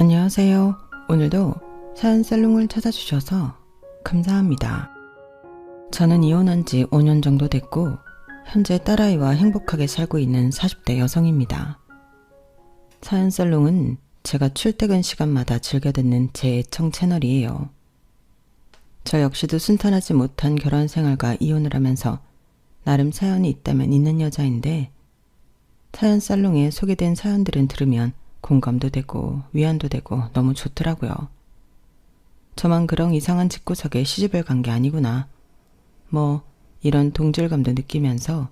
안녕하세요. 오늘도 사연살롱을 찾아주셔서 감사합니다. 저는 이혼한 지 5년 정도 됐고 현재 딸아이와 행복하게 살고 있는 40대 여성입니다. 사연살롱은 제가 출퇴근 시간마다 즐겨 듣는 제 애청 채널이에요. 저 역시도 순탄하지 못한 결혼 생활과 이혼을 하면서 나름 사연이 있다면 있는 여자인데 사연살롱에 소개된 사연들은 들으면 공감도 되고 위안도 되고 너무 좋더라고요. 저만 그런 이상한 집구석에 시집을 간 게 아니구나. 이런 동질감도 느끼면서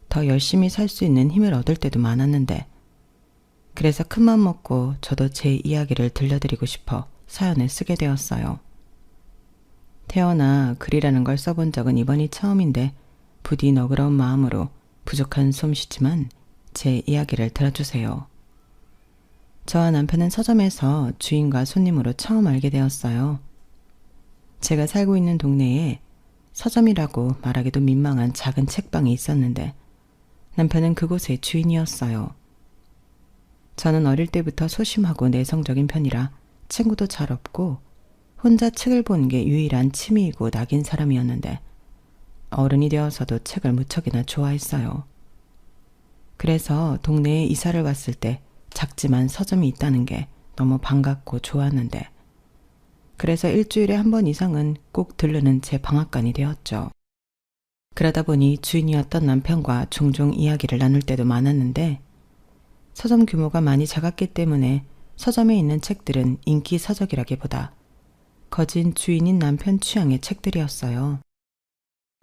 더 열심히 살 수 있는 힘을 얻을 때도 많았는데 그래서 큰맘 먹고 저도 제 이야기를 들려드리고 싶어 사연을 쓰게 되었어요. 태어나 글이라는 걸 써본 적은 이번이 처음인데 부디 너그러운 마음으로 부족한 솜씨지만 제 이야기를 들어주세요. 저와 남편은 서점에서 주인과 손님으로 처음 알게 되었어요. 제가 살고 있는 동네에 서점이라고 말하기도 민망한 작은 책방이 있었는데 남편은 그곳의 주인이었어요. 저는 어릴 때부터 소심하고 내성적인 편이라 친구도 잘 없고 혼자 책을 보는 게 유일한 취미이고 낙인 사람이었는데 어른이 되어서도 책을 무척이나 좋아했어요. 그래서 동네에 이사를 왔을 때 작지만 서점이 있다는 게 너무 반갑고 좋았는데 그래서 일주일에 한 번 이상은 꼭 들르는 제 방앗간이 되었죠. 그러다 보니 주인이었던 남편과 종종 이야기를 나눌 때도 많았는데 서점 규모가 많이 작았기 때문에 서점에 있는 책들은 인기 서적이라기보다 거진 주인인 남편 취향의 책들이었어요.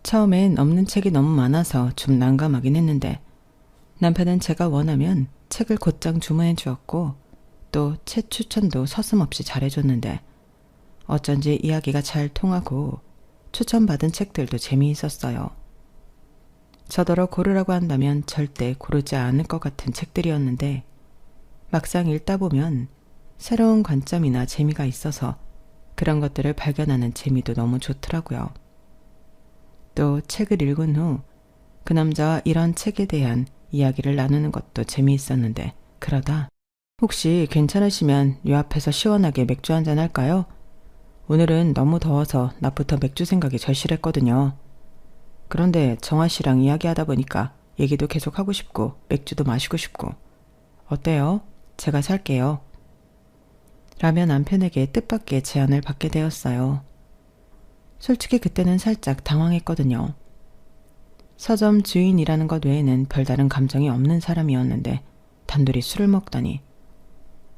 처음엔 없는 책이 너무 많아서 좀 난감하긴 했는데 남편은 제가 원하면 책을 곧장 주문해 주었고 또 책 추천도 서슴없이 잘해줬는데 어쩐지 이야기가 잘 통하고 추천받은 책들도 재미있었어요. 저더러 고르라고 한다면 절대 고르지 않을 것 같은 책들이었는데 막상 읽다 보면 새로운 관점이나 재미가 있어서 그런 것들을 발견하는 재미도 너무 좋더라고요. 또 책을 읽은 후 그 남자와 이런 책에 대한 이야기를 나누는 것도 재미있었는데 그러다 혹시 괜찮으시면 요 앞에서 시원하게 맥주 한잔 할까요? 오늘은 너무 더워서 낮부터 맥주 생각이 절실했거든요. 그런데 정아 씨랑 이야기하다 보니까 얘기도 계속 하고 싶고 맥주도 마시고 싶고 어때요? 제가 살게요. 라며 남편에게 뜻밖의 제안을 받게 되었어요. 솔직히 그때는 살짝 당황했거든요. 서점 주인이라는 것 외에는 별다른 감정이 없는 사람이었는데 단둘이 술을 먹다니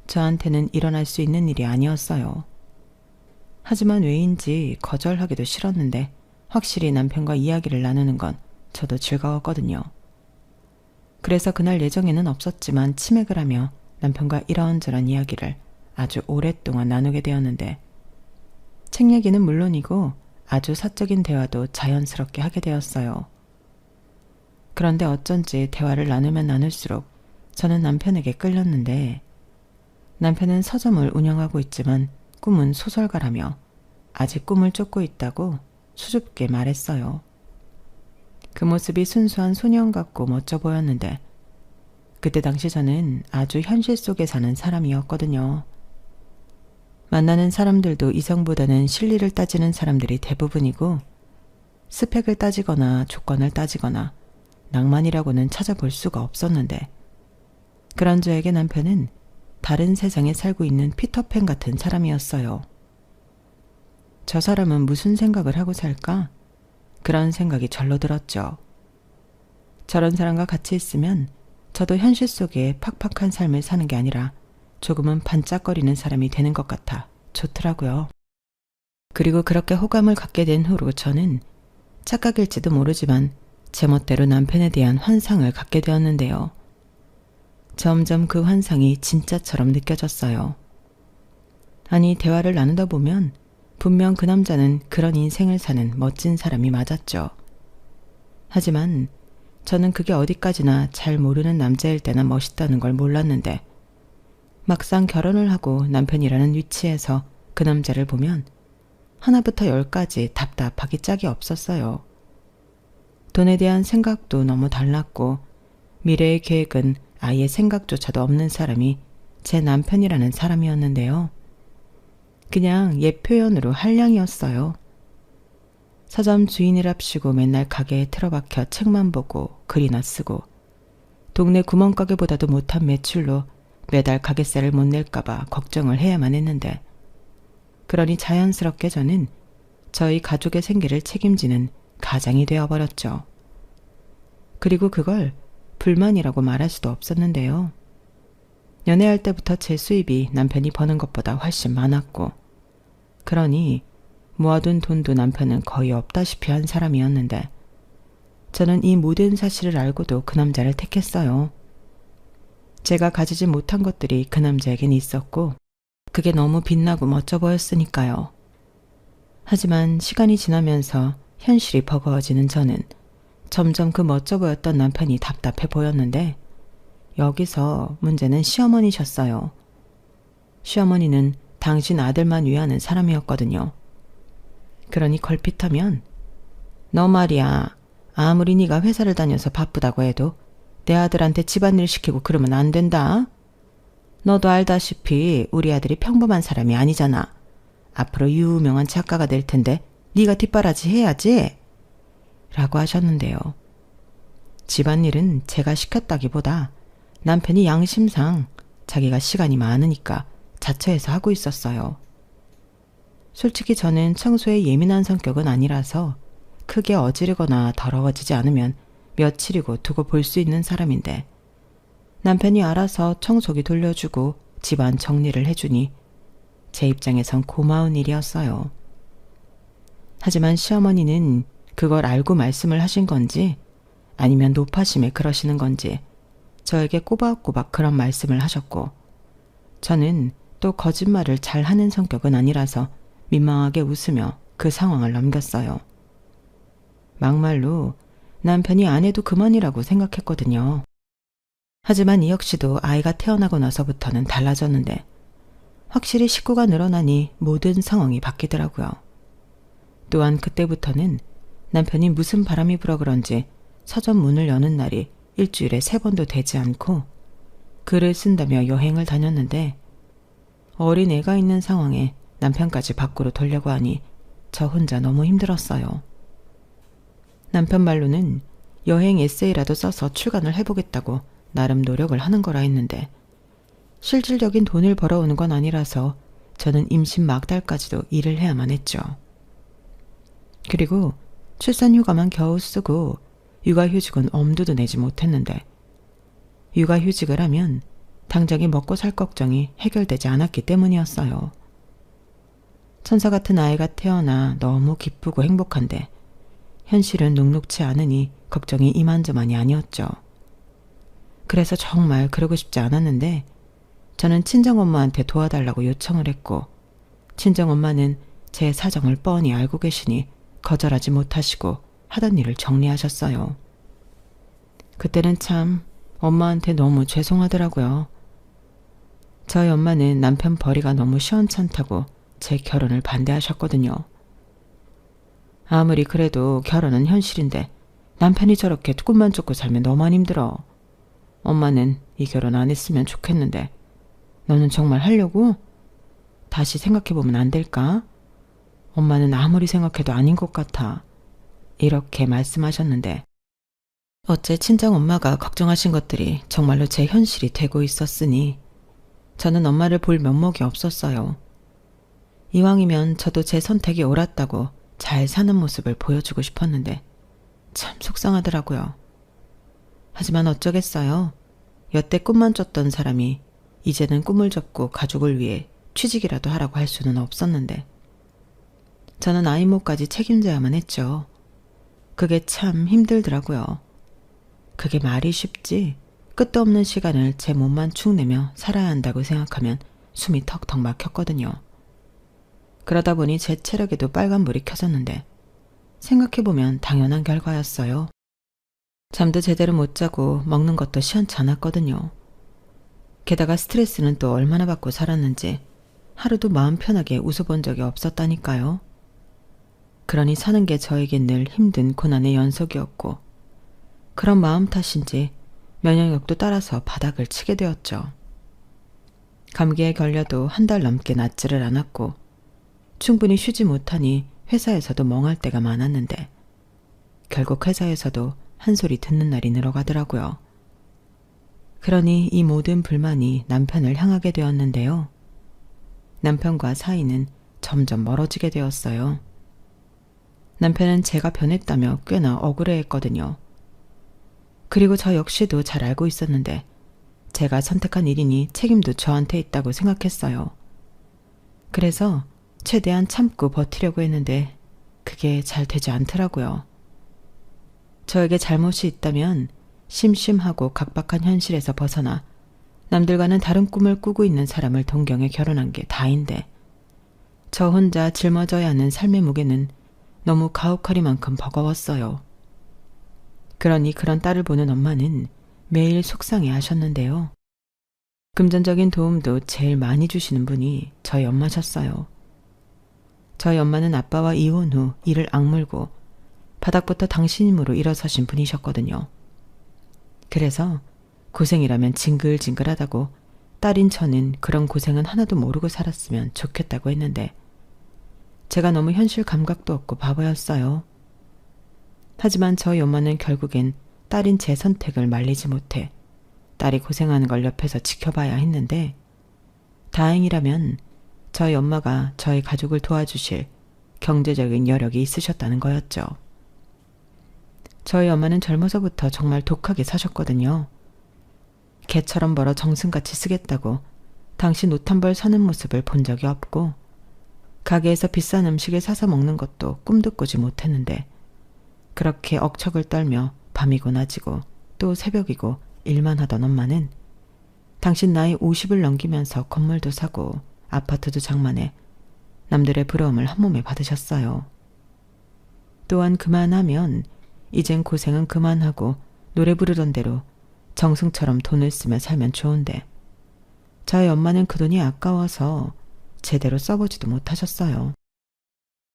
저한테는 일어날 수 있는 일이 아니었어요. 하지만 왜인지 거절하기도 싫었는데 확실히 남편과 이야기를 나누는 건 저도 즐거웠거든요. 그래서 그날 예정에는 없었지만 치맥을 하며 남편과 이런저런 이야기를 아주 오랫동안 나누게 되었는데 책 얘기는 물론이고 아주 사적인 대화도 자연스럽게 하게 되었어요. 그런데 어쩐지 대화를 나누면 나눌수록 저는 남편에게 끌렸는데 남편은 서점을 운영하고 있지만 꿈은 소설가라며 아직 꿈을 쫓고 있다고 수줍게 말했어요. 그 모습이 순수한 소년 같고 멋져 보였는데 그때 당시 저는 아주 현실 속에 사는 사람이었거든요. 만나는 사람들도 이성보다는 실리를 따지는 사람들이 대부분이고 스펙을 따지거나 조건을 따지거나 낭만이라고는 찾아볼 수가 없었는데 그런 저에게 남편은 다른 세상에 살고 있는 피터팬 같은 사람이었어요. 저 사람은 무슨 생각을 하고 살까? 그런 생각이 절로 들었죠. 저런 사람과 같이 있으면 저도 현실 속에 팍팍한 삶을 사는 게 아니라 조금은 반짝거리는 사람이 되는 것 같아 좋더라고요. 그리고 그렇게 호감을 갖게 된 후로 저는 착각일지도 모르지만 제멋대로 남편에 대한 환상을 갖게 되었는데요. 점점 그 환상이 진짜처럼 느껴졌어요. 아니, 대화를 나누다 보면 분명 그 남자는 그런 인생을 사는 멋진 사람이 맞았죠. 하지만 저는 그게 어디까지나 잘 모르는 남자일 때나 멋있다는 걸 몰랐는데 막상 결혼을 하고 남편이라는 위치에서 그 남자를 보면 하나부터 열까지 답답하기 짝이 없었어요. 돈에 대한 생각도 너무 달랐고 미래의 계획은 아예 생각조차도 없는 사람이 제 남편이라는 사람이었는데요. 그냥 옛 표현으로 한량이었어요. 서점 주인이랍시고 맨날 가게에 틀어박혀 책만 보고 글이나 쓰고 동네 구멍가게보다도 못한 매출로 매달 가게세를 못 낼까봐 걱정을 해야만 했는데 그러니 자연스럽게 저는 저희 가족의 생계를 책임지는 가장이 되어버렸죠. 그리고 그걸 불만이라고 말할 수도 없었는데요. 연애할 때부터 제 수입이 남편이 버는 것보다 훨씬 많았고 그러니 모아둔 돈도 남편은 거의 없다시피 한 사람이었는데 저는 이 모든 사실을 알고도 그 남자를 택했어요. 제가 가지지 못한 것들이 그 남자에겐 있었고 그게 너무 빛나고 멋져 보였으니까요. 하지만 시간이 지나면서 현실이 버거워지는 저는 점점 그 멋져 보였던 남편이 답답해 보였는데 여기서 문제는 시어머니셨어요. 시어머니는 당신 아들만 위하는 사람이었거든요. 그러니 걸핏하면 너 말이야 아무리 네가 회사를 다녀서 바쁘다고 해도 내 아들한테 집안일 시키고 그러면 안 된다. 너도 알다시피 우리 아들이 평범한 사람이 아니잖아. 앞으로 유명한 작가가 될 텐데 네가 뒷바라지 해야지. 라고 하셨는데요. 집안일은 제가 시켰다기보다 남편이 양심상 자기가 시간이 많으니까 자처해서 하고 있었어요. 솔직히 저는 청소에 예민한 성격은 아니라서 크게 어지르거나 더러워지지 않으면 며칠이고 두고 볼 수 있는 사람인데 남편이 알아서 청소기 돌려주고 집안 정리를 해주니 제 입장에선 고마운 일이었어요. 하지만 시어머니는 그걸 알고 말씀을 하신 건지 아니면 노파심에 그러시는 건지 저에게 꼬박꼬박 그런 말씀을 하셨고 저는 또 거짓말을 잘 하는 성격은 아니라서 민망하게 웃으며 그 상황을 넘겼어요. 막말로 남편이 안 해도 그만이라고 생각했거든요. 하지만 이 역시도 아이가 태어나고 나서부터는 달라졌는데 확실히 식구가 늘어나니 모든 상황이 바뀌더라고요. 또한 그때부터는 남편이 무슨 바람이 불어 그런지 서점 문을 여는 날이 일주일에 3번도 되지 않고 글을 쓴다며 여행을 다녔는데 어린 애가 있는 상황에 남편까지 밖으로 돌려고 하니 저 혼자 너무 힘들었어요. 남편 말로는 여행 에세이라도 써서 출간을 해보겠다고 나름 노력을 하는 거라 했는데 실질적인 돈을 벌어오는 건 아니라서 저는 임신 막달까지도 일을 해야만 했죠. 그리고 출산휴가만 겨우 쓰고 육아휴직은 엄두도 내지 못했는데 육아휴직을 하면 당장에 먹고 살 걱정이 해결되지 않았기 때문이었어요. 천사 같은 아이가 태어나 너무 기쁘고 행복한데 현실은 녹록치 않으니 걱정이 이만저만이 아니었죠. 그래서 정말 그러고 싶지 않았는데 저는 친정엄마한테 도와달라고 요청을 했고 친정엄마는 제 사정을 뻔히 알고 계시니 거절하지 못하시고 하던 일을 정리하셨어요. 그때는 참 엄마한테 너무 죄송하더라고요. 저희 엄마는 남편 벌이가 너무 시원찮다고 제 결혼을 반대하셨거든요. 아무리 그래도 결혼은 현실인데 남편이 저렇게 꿈만 쫓고 살면 너무만 힘들어. 엄마는 이 결혼 안 했으면 좋겠는데 너는 정말 하려고? 다시 생각해보면 안 될까? 엄마는 아무리 생각해도 아닌 것 같아. 이렇게 말씀하셨는데 어째 친정엄마가 걱정하신 것들이 정말로 제 현실이 되고 있었으니 저는 엄마를 볼 면목이 없었어요. 이왕이면 저도 제 선택이 옳았다고 잘 사는 모습을 보여주고 싶었는데 참 속상하더라고요. 하지만 어쩌겠어요. 여태 꿈만 쫓던 사람이 이제는 꿈을 접고 가족을 위해 취직이라도 하라고 할 수는 없었는데 저는 아이모까지 책임져야만 했죠. 그게 참 힘들더라고요. 그게 말이 쉽지 끝도 없는 시간을 제 몸만 축내며 살아야 한다고 생각하면 숨이 턱턱 막혔거든요. 그러다 보니 제 체력에도 빨간불이 켜졌는데 생각해보면 당연한 결과였어요. 잠도 제대로 못 자고 먹는 것도 시원찮았거든요. 게다가 스트레스는 또 얼마나 받고 살았는지 하루도 마음 편하게 웃어본 적이 없었다니까요. 그러니 사는 게 저에겐 늘 힘든 고난의 연속이었고 그런 마음 탓인지 면역력도 따라서 바닥을 치게 되었죠. 감기에 걸려도 한 달 넘게 낫지를 않았고 충분히 쉬지 못하니 회사에서도 멍할 때가 많았는데 결국 회사에서도 한 소리 듣는 날이 늘어가더라고요. 그러니 이 모든 불만이 남편을 향하게 되었는데요. 남편과 사이는 점점 멀어지게 되었어요. 남편은 제가 변했다며 꽤나 억울해했거든요. 그리고 저 역시도 잘 알고 있었는데 제가 선택한 일이니 책임도 저한테 있다고 생각했어요. 그래서 최대한 참고 버티려고 했는데 그게 잘 되지 않더라고요. 저에게 잘못이 있다면 심심하고 각박한 현실에서 벗어나 남들과는 다른 꿈을 꾸고 있는 사람을 동경해 결혼한 게 다인데 저 혼자 짊어져야 하는 삶의 무게는 너무 가혹하리만큼 버거웠어요. 그러니 그런 딸을 보는 엄마는 매일 속상해 하셨는데요. 금전적인 도움도 제일 많이 주시는 분이 저희 엄마셨어요. 저희 엄마는 아빠와 이혼 후 이를 악물고 바닥부터 당신 힘으로 일어서신 분이셨거든요. 그래서 고생이라면 징글징글하다고 딸인 저는 그런 고생은 하나도 모르고 살았으면 좋겠다고 했는데 제가 너무 현실 감각도 없고 바보였어요. 하지만 저희 엄마는 결국엔 딸인 제 선택을 말리지 못해 딸이 고생하는 걸 옆에서 지켜봐야 했는데 다행이라면 저희 엄마가 저희 가족을 도와주실 경제적인 여력이 있으셨다는 거였죠. 저희 엄마는 젊어서부터 정말 독하게 사셨거든요. 개처럼 벌어 정승같이 쓰겠다고 당신 옷 한 벌 사는 모습을 본 적이 없고 가게에서 비싼 음식을 사서 먹는 것도 꿈도 꾸지 못했는데 그렇게 억척을 떨며 밤이고 낮이고 또 새벽이고 일만 하던 엄마는 당신 나이 50을 넘기면서 건물도 사고 아파트도 장만해 남들의 부러움을 한 몸에 받으셨어요. 또한 그만하면 이젠 고생은 그만하고 노래 부르던 대로 정승처럼 돈을 쓰며 살면 좋은데 저희 엄마는 그 돈이 아까워서 제대로 써보지도 못하셨어요.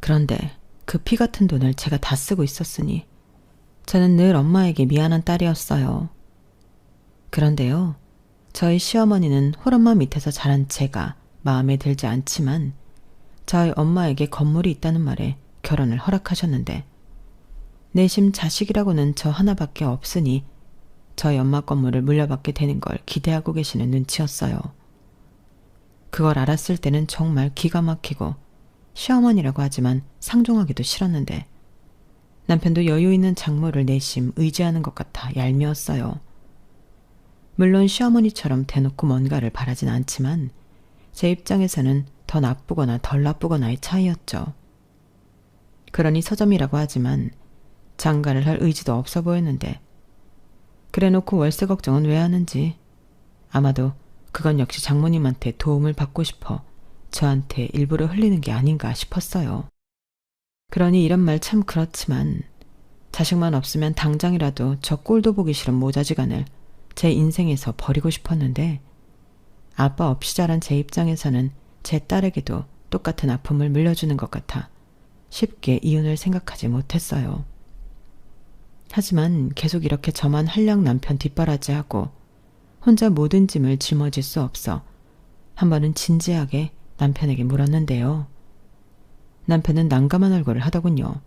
그런데 그 피 같은 돈을 제가 다 쓰고 있었으니 저는 늘 엄마에게 미안한 딸이었어요. 그런데요, 저희 시어머니는 홀엄마 밑에서 자란 제가 마음에 들지 않지만 저희 엄마에게 건물이 있다는 말에 결혼을 허락하셨는데 내심 자식이라고는 저 하나밖에 없으니 저희 엄마 건물을 물려받게 되는 걸 기대하고 계시는 눈치였어요. 그걸 알았을 때는 정말 기가 막히고 시어머니라고 하지만 상종하기도 싫었는데 남편도 여유 있는 장모를 내심 의지하는 것 같아 얄미웠어요. 물론 시어머니처럼 대놓고 뭔가를 바라진 않지만 제 입장에서는 더 나쁘거나 덜 나쁘거나의 차이였죠. 그러니 서점이라고 하지만 장가를 할 의지도 없어 보였는데 그래놓고 월세 걱정은 왜 하는지 아마도 그건 역시 장모님한테 도움을 받고 싶어 저한테 일부러 흘리는 게 아닌가 싶었어요. 그러니 이런 말 참 그렇지만 자식만 없으면 당장이라도 저 꼴도 보기 싫은 모자지간을 제 인생에서 버리고 싶었는데 아빠 없이 자란 제 입장에서는 제 딸에게도 똑같은 아픔을 물려주는 것 같아 쉽게 이혼을 생각하지 못했어요. 하지만 계속 이렇게 저만 한량 남편 뒷바라지하고 혼자 모든 짐을 짊어질 수 없어 한 번은 진지하게 남편에게 물었는데요. 남편은 난감한 얼굴을 하더군요.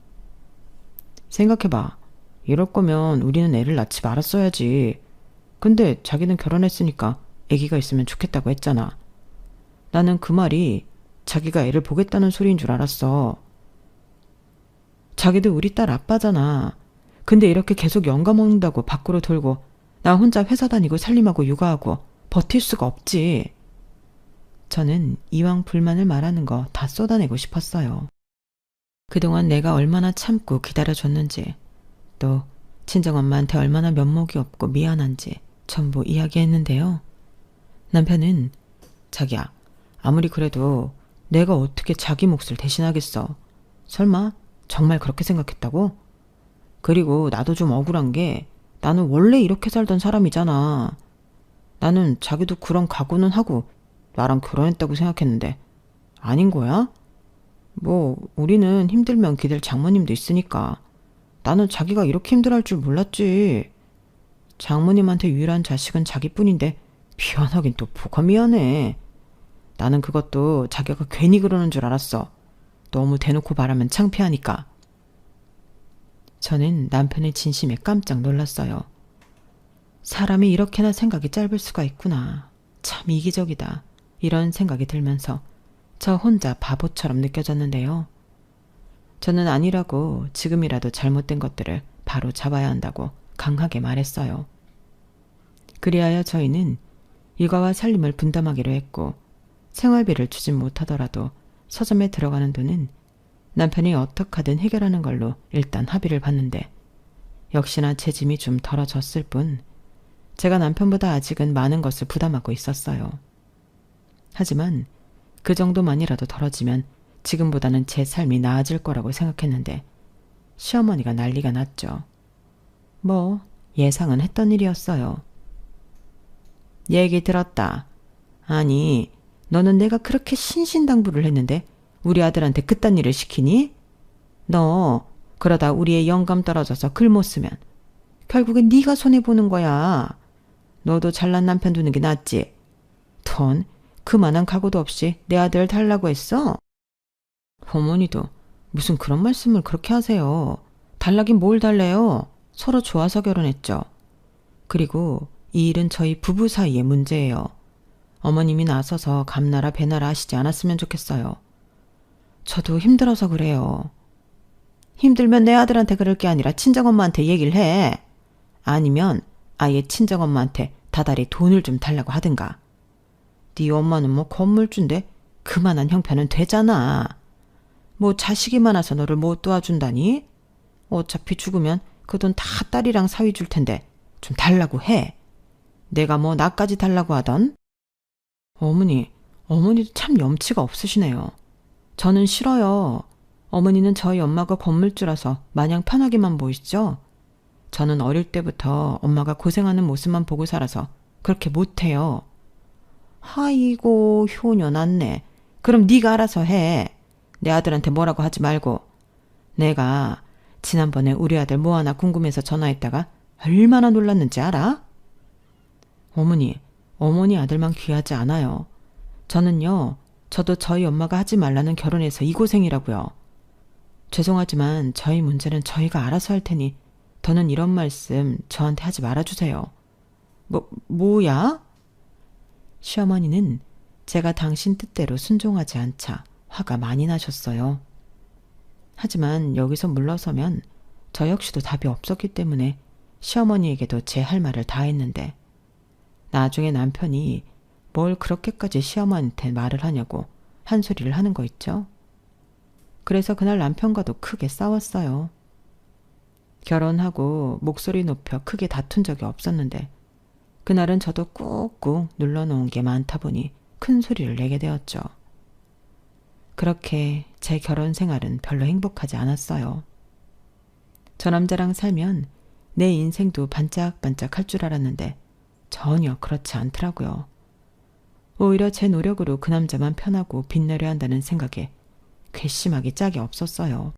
생각해봐. 이럴 거면 우리는 애를 낳지 말았어야지. 근데 자기는 결혼했으니까 아기가 있으면 좋겠다고 했잖아. 나는 그 말이 자기가 애를 보겠다는 소리인 줄 알았어. 자기도 우리 딸 아빠잖아. 근데 이렇게 계속 영감먹는다고 밖으로 돌고 나 혼자 회사 다니고 살림하고 육아하고 버틸 수가 없지. 저는 이왕 불만을 말하는 거 다 쏟아내고 싶었어요. 그동안 내가 얼마나 참고 기다려줬는지 또 친정엄마한테 얼마나 면목이 없고 미안한지 전부 이야기했는데요. 남편은 자기야, 아무리 그래도 내가 어떻게 자기 몫을 대신하겠어. 설마 정말 그렇게 생각했다고? 그리고 나도 좀 억울한 게 나는 원래 이렇게 살던 사람이잖아. 나는 자기도 그런 각오는 하고 나랑 결혼했다고 생각했는데 아닌 거야? 뭐 우리는 힘들면 기댈 장모님도 있으니까 나는 자기가 이렇게 힘들어할 줄 몰랐지. 장모님한테 유일한 자식은 자기뿐인데 미안하긴 또 뭐가 미안해. 나는 그것도 자기가 괜히 그러는 줄 알았어. 너무 대놓고 말하면 창피하니까. 저는 남편의 진심에 깜짝 놀랐어요. 사람이 이렇게나 생각이 짧을 수가 있구나. 참 이기적이다. 이런 생각이 들면서 저 혼자 바보처럼 느껴졌는데요. 저는 아니라고 지금이라도 잘못된 것들을 바로 잡아야 한다고 강하게 말했어요. 그리하여 저희는 육아와 살림을 분담하기로 했고 생활비를 주진 못하더라도 서점에 들어가는 돈은 남편이 어떻게 하든 해결하는 걸로 일단 합의를 봤는데 역시나 제 짐이 좀 덜어졌을 뿐 제가 남편보다 아직은 많은 것을 부담하고 있었어요. 하지만 그 정도만이라도 덜어지면 지금보다는 제 삶이 나아질 거라고 생각했는데 시어머니가 난리가 났죠. 뭐 예상은 했던 일이었어요. 얘기 들었다. 아니, 너는 내가 그렇게 신신당부를 했는데 우리 아들한테 그딴 일을 시키니? 너 그러다 우리의 영감 떨어져서 글 못 쓰면 결국엔 네가 손해보는 거야. 너도 잘난 남편 두는 게 낫지. 돈 그만한 각오도 없이 내 아들 달라고 했어? 어머니도 무슨 그런 말씀을 그렇게 하세요. 달라긴 뭘 달래요. 서로 좋아서 결혼했죠. 그리고 이 일은 저희 부부 사이의 문제예요. 어머님이 나서서 감나라 배나라 하시지 않았으면 좋겠어요. 저도 힘들어서 그래요. 힘들면 내 아들한테 그럴 게 아니라 친정엄마한테 얘기를 해. 아니면 아예 친정엄마한테 다달이 돈을 좀 달라고 하든가. 네 엄마는 뭐 건물주인데 그만한 형편은 되잖아. 뭐 자식이 많아서 너를 못 도와준다니? 어차피 죽으면 그 돈 다 딸이랑 사위 줄 텐데 좀 달라고 해. 내가 뭐 나까지 달라고 하던? 어머니도 참 염치가 없으시네요. 저는 싫어요. 어머니는 저희 엄마가 건물주라서 마냥 편하게만 보이시죠? 저는 어릴 때부터 엄마가 고생하는 모습만 보고 살아서 그렇게 못해요. 아이고 효녀 낫네. 그럼 네가 알아서 해. 내 아들한테 뭐라고 하지 말고. 내가 지난번에 우리 아들 뭐 하나 궁금해서 전화했다가 얼마나 놀랐는지 알아? 어머니 아들만 귀하지 않아요. 저도 저희 엄마가 하지 말라는 결혼해서 이 고생이라고요. 죄송하지만 저희 문제는 저희가 알아서 할 테니 더는 이런 말씀 저한테 하지 말아주세요. 뭐야? 시어머니는 제가 당신 뜻대로 순종하지 않자 화가 많이 나셨어요. 하지만 여기서 물러서면 저 역시도 답이 없었기 때문에 시어머니에게도 제 할 말을 다 했는데 나중에 남편이 뭘 그렇게까지 시어머니한테 말을 하냐고 한 소리를 하는 거 있죠. 그래서 그날 남편과도 크게 싸웠어요. 결혼하고 목소리 높여 크게 다툰 적이 없었는데 그날은 저도 꾹꾹 눌러놓은 게 많다 보니 큰 소리를 내게 되었죠. 그렇게 제 결혼 생활은 별로 행복하지 않았어요. 저 남자랑 살면 내 인생도 반짝반짝 할 줄 알았는데 전혀 그렇지 않더라고요. 오히려 제 노력으로 그 남자만 편하고 빛나려 한다는 생각에 괘씸하기 짝이 없었어요.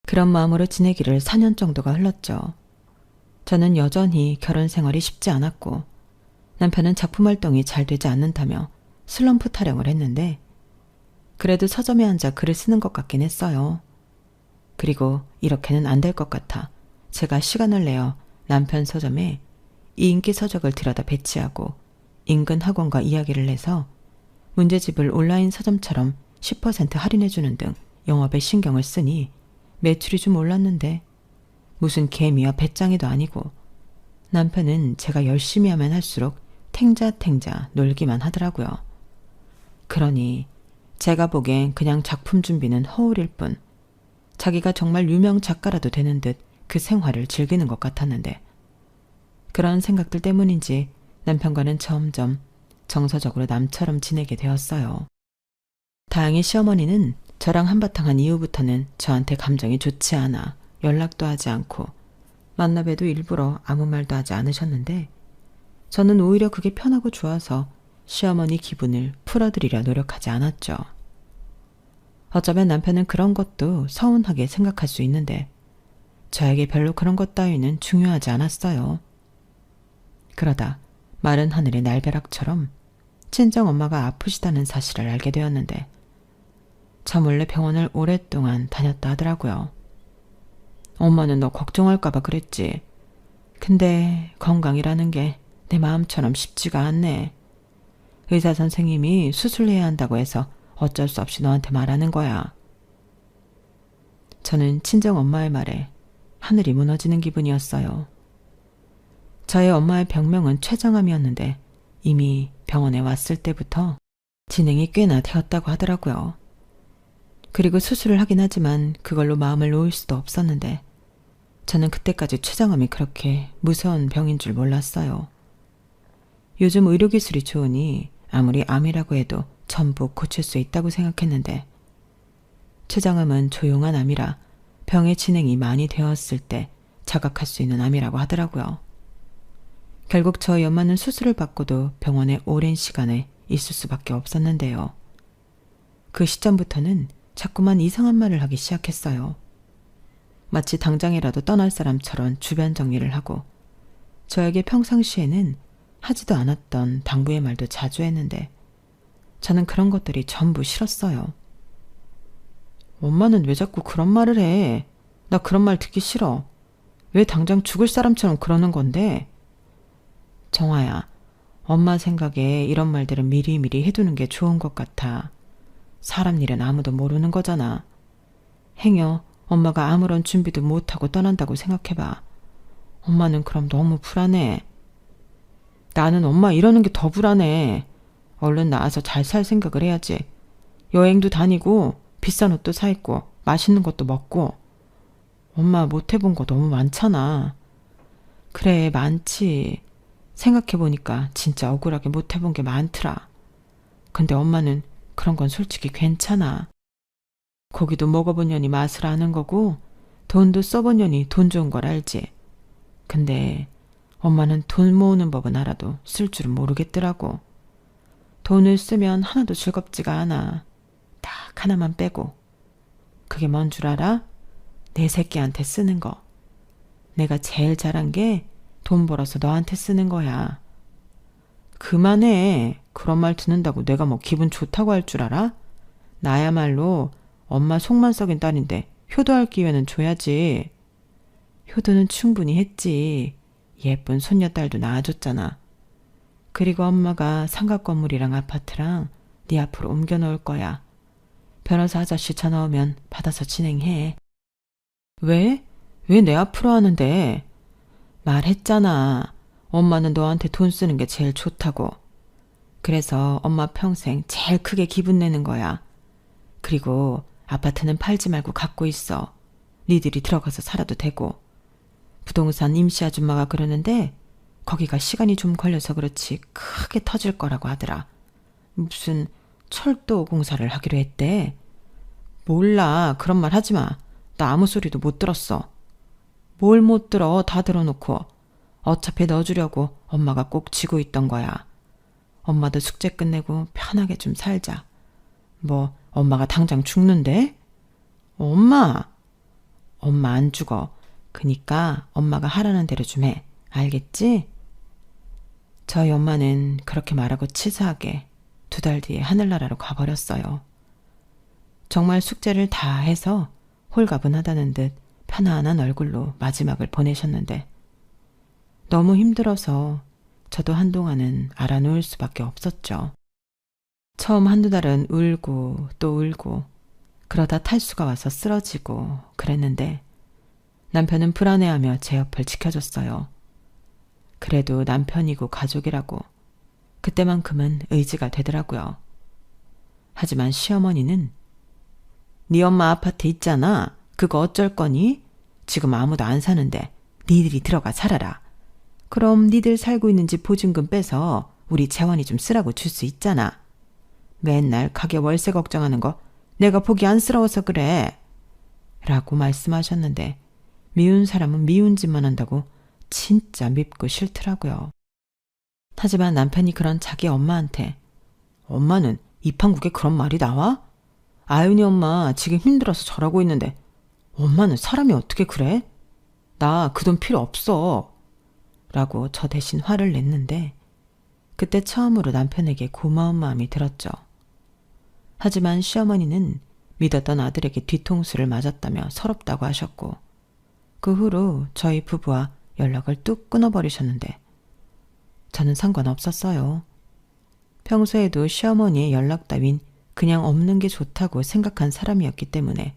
그런 마음으로 지내기를 4년 정도가 흘렀죠. 저는 여전히 결혼 생활이 쉽지 않았고 남편은 작품 활동이 잘 되지 않는다며 슬럼프 타령을 했는데 그래도 서점에 앉아 글을 쓰는 것 같긴 했어요. 그리고 이렇게는 안 될 것 같아 제가 시간을 내어 남편 서점에 이 인기 서적을 들여다 배치하고 인근 학원과 이야기를 해서 문제집을 온라인 서점처럼 10% 할인해주는 등 영업에 신경을 쓰니 매출이 좀 올랐는데 무슨 개미와 배짱이도 아니고 남편은 제가 열심히 하면 할수록 탱자탱자 놀기만 하더라고요. 그러니 제가 보기엔 그냥 작품 준비는 허울일 뿐 자기가 정말 유명 작가라도 되는 듯 그 생활을 즐기는 것 같았는데 그런 생각들 때문인지 남편과는 점점 정서적으로 남처럼 지내게 되었어요. 다행히 시어머니는 저랑 한바탕 한 이후부터는 저한테 감정이 좋지 않아 연락도 하지 않고 만나봬도 일부러 아무 말도 하지 않으셨는데 저는 오히려 그게 편하고 좋아서 시어머니 기분을 풀어드리려 노력하지 않았죠. 어쩌면 남편은 그런 것도 서운하게 생각할 수 있는데 저에게 별로 그런 것 따위는 중요하지 않았어요. 그러다 마른 하늘의 날벼락처럼 친정엄마가 아프시다는 사실을 알게 되었는데 저 몰래 병원을 오랫동안 다녔다 하더라고요. 엄마는 너 걱정할까봐 그랬지. 근데 건강이라는 게 내 마음처럼 쉽지가 않네. 의사 선생님이 수술해야 한다고 해서 어쩔 수 없이 너한테 말하는 거야. 저는 친정엄마의 말에 하늘이 무너지는 기분이었어요. 저의 엄마의 병명은 췌장암이었는데 이미 병원에 왔을 때부터 진행이 꽤나 되었다고 하더라고요. 그리고 수술을 하긴 하지만 그걸로 마음을 놓을 수도 없었는데 저는 그때까지 췌장암이 그렇게 무서운 병인 줄 몰랐어요. 요즘 의료기술이 좋으니 아무리 암이라고 해도 전부 고칠 수 있다고 생각했는데 췌장암은 조용한 암이라 병의 진행이 많이 되었을 때 자각할 수 있는 암이라고 하더라고요. 결국 저희 엄마는 수술을 받고도 병원에 오랜 시간에 있을 수밖에 없었는데요. 그 시점부터는 자꾸만 이상한 말을 하기 시작했어요. 마치 당장이라도 떠날 사람처럼 주변 정리를 하고 저에게 평상시에는 하지도 않았던 당부의 말도 자주 했는데 저는 그런 것들이 전부 싫었어요. 엄마는 왜 자꾸 그런 말을 해? 나 그런 말 듣기 싫어. 왜 당장 죽을 사람처럼 그러는 건데? 정아야, 엄마 생각에 이런 말들은 미리미리 해두는 게 좋은 것 같아. 사람 일은 아무도 모르는 거잖아. 행여 엄마가 아무런 준비도 못하고 떠난다고 생각해봐. 엄마는 그럼 너무 불안해. 나는 엄마 이러는 게 더 불안해. 얼른 나와서 잘 살 생각을 해야지. 여행도 다니고 비싼 옷도 사 입고 맛있는 것도 먹고. 엄마 못 해본 거 너무 많잖아. 그래, 많지. 생각해보니까 진짜 억울하게 못 해본 게 많더라. 근데 엄마는 그런 건 솔직히 괜찮아. 고기도 먹어본 년이 맛을 아는 거고 돈도 써본 년이 돈 좋은 걸 알지. 근데 엄마는 돈 모으는 법은 알아도 쓸 줄은 모르겠더라고. 돈을 쓰면 하나도 즐겁지가 않아. 딱 하나만 빼고. 그게 뭔 줄 알아? 내 새끼한테 쓰는 거. 내가 제일 잘한 게 돈 벌어서 너한테 쓰는 거야. 그만해. 그런 말 듣는다고 내가 뭐 기분 좋다고 할 줄 알아? 나야말로 엄마 속만 썩인 딸인데 효도할 기회는 줘야지. 효도는 충분히 했지. 예쁜 손녀딸도 낳아줬잖아. 그리고 엄마가 상가 건물이랑 아파트랑 네 앞으로 옮겨 놓을 거야. 변호사 아저씨 전화 오면 받아서 진행해. 왜? 왜 내 앞으로 하는데? 말했잖아. 엄마는 너한테 돈 쓰는 게 제일 좋다고. 그래서 엄마 평생 제일 크게 기분 내는 거야. 그리고 아파트는 팔지 말고 갖고 있어. 니들이 들어가서 살아도 되고. 부동산 임시 아줌마가 그러는데 거기가 시간이 좀 걸려서 그렇지 크게 터질 거라고 하더라. 무슨 철도 공사를 하기로 했대. 몰라. 그런 말 하지 마. 나 아무 소리도 못 들었어. 뭘 못 들어. 다 들어놓고. 어차피 넣어주려고 엄마가 꼭 쥐고 있던 거야. 엄마도 숙제 끝내고 편하게 좀 살자. 뭐 엄마가 당장 죽는데? 엄마 안 죽어. 그니까 엄마가 하라는 대로 좀 해. 알겠지? 저희 엄마는 그렇게 말하고 치사하게 2달 뒤에 하늘나라로 가버렸어요. 정말 숙제를 다 해서 홀가분하다는 듯 편안한 얼굴로 마지막을 보내셨는데 너무 힘들어서 저도 한동안은 알아놓을 수밖에 없었죠. 처음 1~2달은 울고 또 울고 그러다 탈수가 와서 쓰러지고 그랬는데 남편은 불안해하며 제 옆을 지켜줬어요. 그래도 남편이고 가족이라고 그때만큼은 의지가 되더라고요. 하지만 시어머니는 네 엄마 아파트 있잖아. 그거 어쩔 거니? 지금 아무도 안 사는데 니들이 들어가 살아라. 그럼 니들 살고 있는 집 보증금 빼서 우리 재원이 좀 쓰라고 줄 수 있잖아. 맨날 가게 월세 걱정하는 거 내가 보기 안쓰러워서 그래. 라고 말씀하셨는데 미운 사람은 미운 짓만 한다고 진짜 밉고 싫더라고요. 하지만 남편이 그런 자기 엄마한테 엄마는 이 판국에 그런 말이 나와? 아윤이 엄마 지금 힘들어서 저러고 있는데 엄마는 사람이 어떻게 그래? 나 그 돈 필요 없어. 라고 저 대신 화를 냈는데 그때 처음으로 남편에게 고마운 마음이 들었죠. 하지만 시어머니는 믿었던 아들에게 뒤통수를 맞았다며 서럽다고 하셨고 그 후로 저희 부부와 연락을 뚝 끊어버리셨는데 저는 상관없었어요. 평소에도 시어머니의 연락 따윈 그냥 없는 게 좋다고 생각한 사람이었기 때문에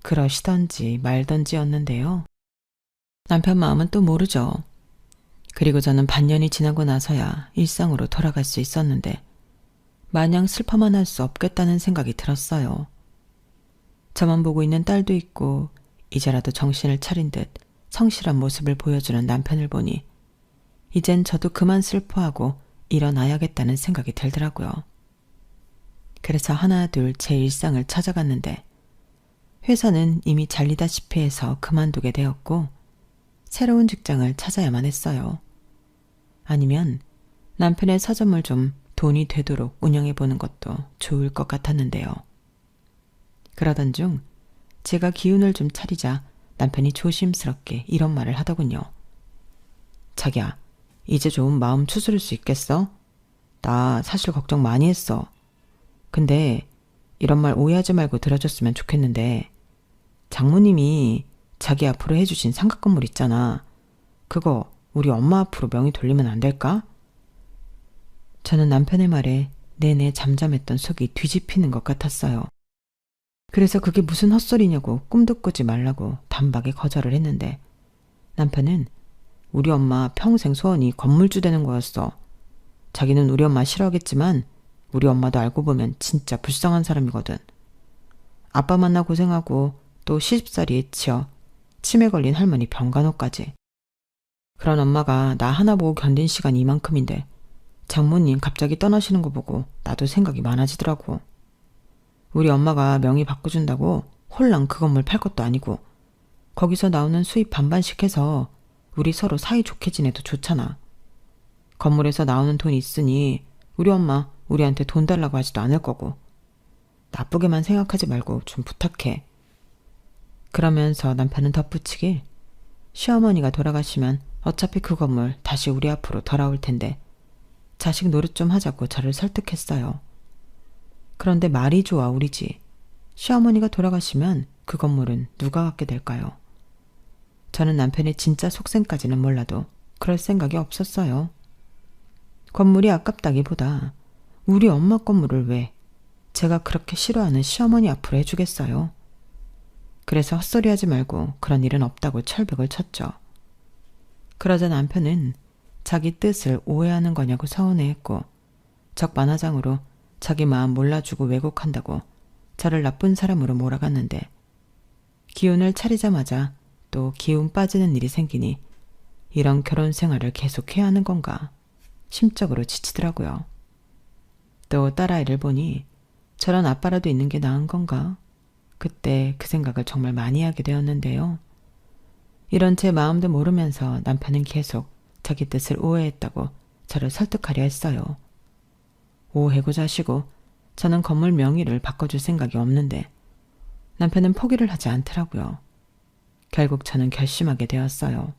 그러시던지 말던지였는데요. 남편 마음은 또 모르죠. 그리고 저는 반년이 지나고 나서야 일상으로 돌아갈 수 있었는데 마냥 슬퍼만 할 수 없겠다는 생각이 들었어요. 저만 보고 있는 딸도 있고 이제라도 정신을 차린 듯 성실한 모습을 보여주는 남편을 보니 이젠 저도 그만 슬퍼하고 일어나야겠다는 생각이 들더라고요. 그래서 하나 둘 제 일상을 찾아갔는데 회사는 이미 잘리다시피 해서 그만두게 되었고 새로운 직장을 찾아야만 했어요. 아니면 남편의 서점을 좀 돈이 되도록 운영해보는 것도 좋을 것 같았는데요. 그러던 중 제가 기운을 좀 차리자 남편이 조심스럽게 이런 말을 하더군요. 자기야, 이제 좀 마음 추스릴 수 있겠어? 나 사실 걱정 많이 했어. 근데 이런 말 오해하지 말고 들어줬으면 좋겠는데 장모님이 자기 앞으로 해주신 상가 건물 있잖아. 그거 우리 엄마 앞으로 명의 돌리면 안 될까? 저는 남편의 말에 내내 잠잠했던 속이 뒤집히는 것 같았어요. 그래서 그게 무슨 헛소리냐고 꿈도 꾸지 말라고 단박에 거절을 했는데 남편은 우리 엄마 평생 소원이 건물주 되는 거였어. 자기는 우리 엄마 싫어하겠지만 우리 엄마도 알고 보면 진짜 불쌍한 사람이거든. 아빠 만나 고생하고 또 시집살이에 치여 치매 걸린 할머니 병간호까지. 그런 엄마가 나 하나 보고 견딘 시간이 이만큼인데 장모님 갑자기 떠나시는 거 보고 나도 생각이 많아지더라고. 우리 엄마가 명의 바꿔준다고 홀랑 그 건물 팔 것도 아니고 거기서 나오는 수입 반반씩 해서 우리 서로 사이좋게 지내도 좋잖아. 건물에서 나오는 돈이 있으니 우리 엄마 우리한테 돈 달라고 하지도 않을 거고 나쁘게만 생각하지 말고 좀 부탁해. 그러면서 남편은 덧붙이길 시어머니가 돌아가시면 어차피 그 건물 다시 우리 앞으로 돌아올 텐데 자식 노릇 좀 하자고 저를 설득했어요. 그런데 말이 좋아 우리지. 시어머니가 돌아가시면 그 건물은 누가 갖게 될까요? 저는 남편의 진짜 속셈까지는 몰라도 그럴 생각이 없었어요. 건물이 아깝다기보다 우리 엄마 건물을 왜 제가 그렇게 싫어하는 시어머니 앞으로 해주겠어요? 그래서 헛소리하지 말고 그런 일은 없다고 철벽을 쳤죠. 그러자 남편은 자기 뜻을 오해하는 거냐고 서운해했고 적반하장으로 자기 마음 몰라주고 왜곡한다고 저를 나쁜 사람으로 몰아갔는데 기운을 차리자마자 또 기운 빠지는 일이 생기니 이런 결혼 생활을 계속해야 하는 건가 심적으로 지치더라고요. 또 딸아이를 보니 저런 아빠라도 있는 게 나은 건가? 그때 그 생각을 정말 많이 하게 되었는데요. 이런 제 마음도 모르면서 남편은 계속 자기 뜻을 오해했다고 저를 설득하려 했어요. 오해고자시고 저는 건물 명의를 바꿔줄 생각이 없는데 남편은 포기를 하지 않더라고요. 결국 저는 결심하게 되었어요.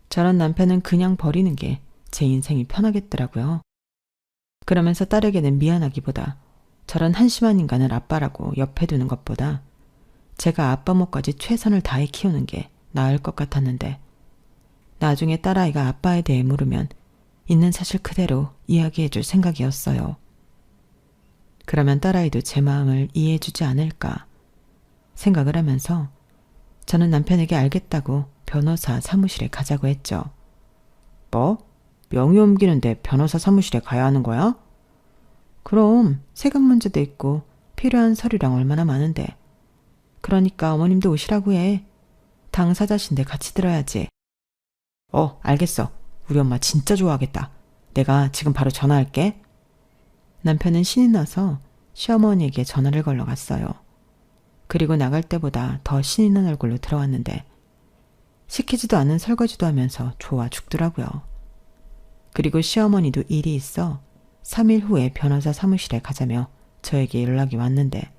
저런 남편은 그냥 버리는 게 제 인생이 편하겠더라고요. 그러면서 딸에게는 미안하기보다 저런 한심한 인간을 아빠라고 옆에 두는 것보다 제가 아빠 몫까지 최선을 다해 키우는 게 나을 것 같았는데 나중에 딸아이가 아빠에 대해 물으면 있는 사실 그대로 이야기해 줄 생각이었어요. 그러면 딸아이도 제 마음을 이해해 주지 않을까 생각을 하면서 저는 남편에게 알겠다고 변호사 사무실에 가자고 했죠. 뭐? 명의 옮기는데 변호사 사무실에 가야 하는 거야? 그럼 세금 문제도 있고 필요한 서류랑 얼마나 많은데. 그러니까 어머님도 오시라고 해. 당사자신데 같이 들어야지. 알겠어. 우리 엄마 진짜 좋아하겠다. 내가 지금 바로 전화할게. 남편은 신이 나서 시어머니에게 전화를 걸러 갔어요. 그리고 나갈 때보다 더 신이 난 얼굴로 들어왔는데 시키지도 않은 설거지도 하면서 좋아 죽더라고요. 그리고 시어머니도 일이 있어 3일 후에 변호사 사무실에 가자며 저에게 연락이 왔는데